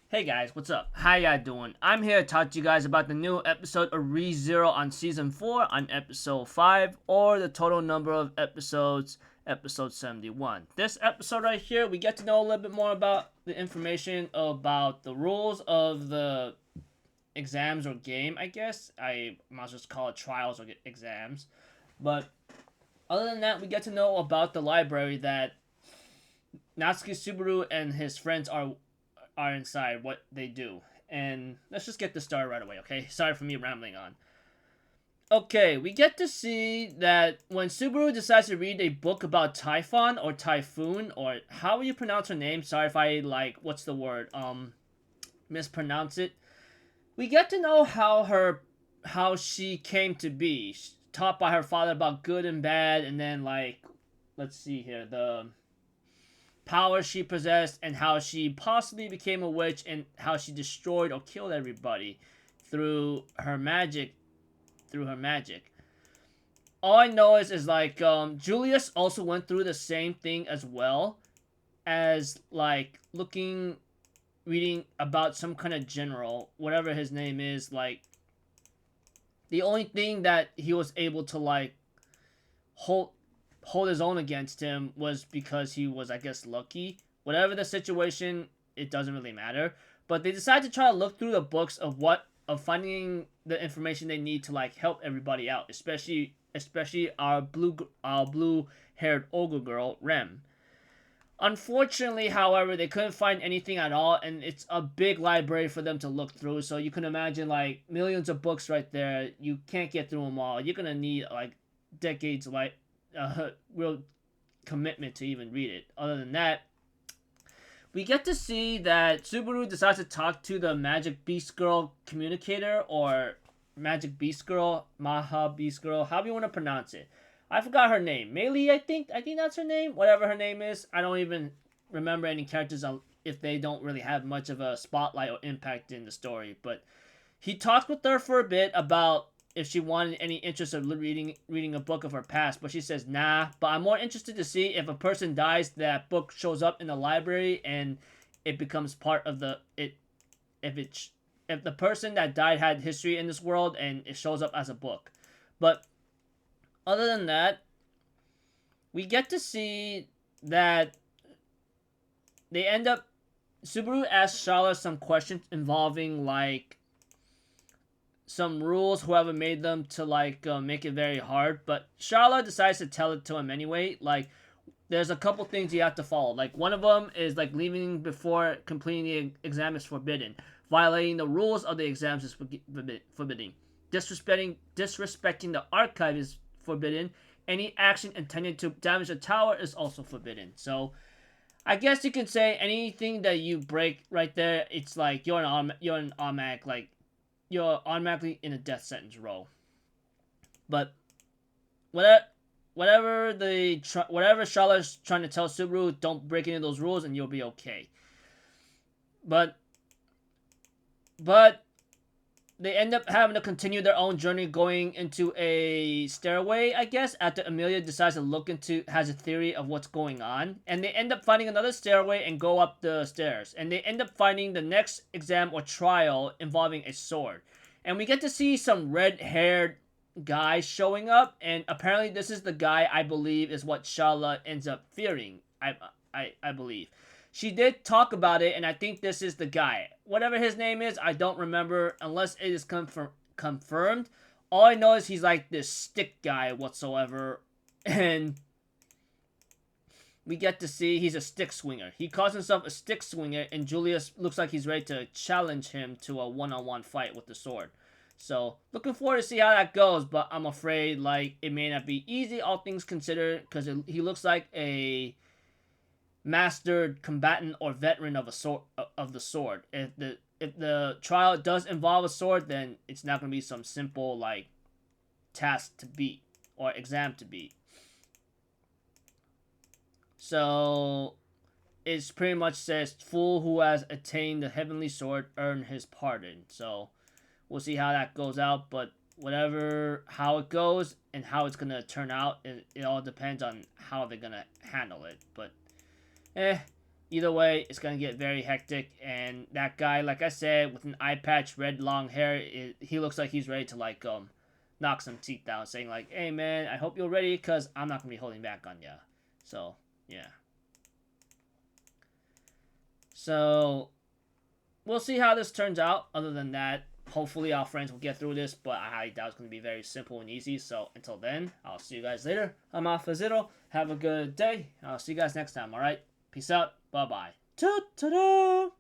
Hey guys, what's up? How y'all doing? I'm here to talk to you guys about the new episode of ReZero on Season 4 on Episode 5, or the total number of episodes, Episode 71. This episode right here, we get to know a little bit more about the information about the rules of the exams or game, I guess. I might just call it trials or exams. But other than that, we get to know about the library that Natsuki Subaru and his friends are inside, what they do. And let's just get this started right away, okay? Sorry for me rambling on. Okay, we get to see that when Subaru decides to read a book about Typhon or Typhoon, or how will you pronounce her name? Sorry if I, what's the word? Mispronounce it. We get to know how she came to be. She's taught by her father about good and bad, and then, let's see here, the power she possessed and how she possibly became a witch and how she destroyed or killed everybody through her magic. All I know is Julius also went through the same thing as well, as reading about some kind of general, whatever his name is. Like, the only thing that he was able to hold his own against him was because he was, I guess, lucky. Whatever the situation, it doesn't really matter. But they decide to try to look through the books of finding the information they need to help everybody out, especially our blue haired ogre girl Rem. Unfortunately, however, they couldn't find anything at all, and it's a big library for them to look through. So you can imagine millions of books right there. You can't get through them all. You're gonna need decades real commitment to even read it. Other than that, we get to see that Subaru decides to talk to the Magic Beast Girl communicator, or Magic Beast Girl, Maha Beast Girl, however you want to pronounce it. I forgot her name. Meili, I think that's her name. Whatever her name is. I don't even remember any characters if they don't really have much of a spotlight or impact in the story. But he talks with her for a bit about if she wanted any interest of reading a book of her past, but she says nah. But I'm more interested to see if a person dies, that book shows up in the library and it becomes part of if the person that died had history in this world and it shows up as a book. But other than that, we get to see that they end up. Subaru asks Charlotte some questions involving some rules whoever made them to make it very hard, but Charlotte decides to tell it to him anyway. There's a couple things you have to follow. One of them is leaving before completing the exam is forbidden. Violating the rules of the exams is forbidden. Disrespecting the archive is forbidden. Any action intended to damage the tower is also forbidden. So I guess you can say anything that you break right there, it's you're an automatic you're automatically in a death sentence row. But whatever Charlotte's trying to tell Subaru, don't break any of those rules and you'll be okay. But they end up having to continue their own journey, going into a stairway, I guess, after Amelia decides to has a theory of what's going on. And they end up finding another stairway and go up the stairs. And they end up finding the next exam or trial involving a sword. And we get to see some red-haired guy showing up. And apparently this is the guy, I believe, is what Charlotte ends up fearing. I believe. She did talk about it, and I think this is the guy. Whatever his name is, I don't remember unless it is confirmed. All I know is he's this stick guy whatsoever, and we get to see he's a stick swinger. He calls himself a stick swinger, and Julius looks like he's ready to challenge him to a one-on-one fight with the sword. So, looking forward to see how that goes, but I'm afraid, it may not be easy, all things considered, because he looks like a mastered combatant or veteran of the sword. If the trial does involve a sword, then it's not going to be some simple task to beat or exam to beat. So it's pretty much says fool who has attained the heavenly sword earn his pardon. So we'll see how that goes out, but how it goes and how it's going to turn out, it all depends on how they're going to handle it. But either way, it's gonna get very hectic. And that guy, like I said, with an eye patch, red long hair, he looks like he's ready to like knock some teeth down, saying like, "Hey man, I hope you're ready, cause I'm not gonna be holding back on ya." So yeah. So we'll see how this turns out. Other than that, hopefully our friends will get through this, but I highly doubt it's going to be very simple and easy. So until then, I'll see you guys later. I'm Alpha Zero. Have a good day. I'll see you guys next time, alright? Peace out. Bye-bye. Ta-ta-da!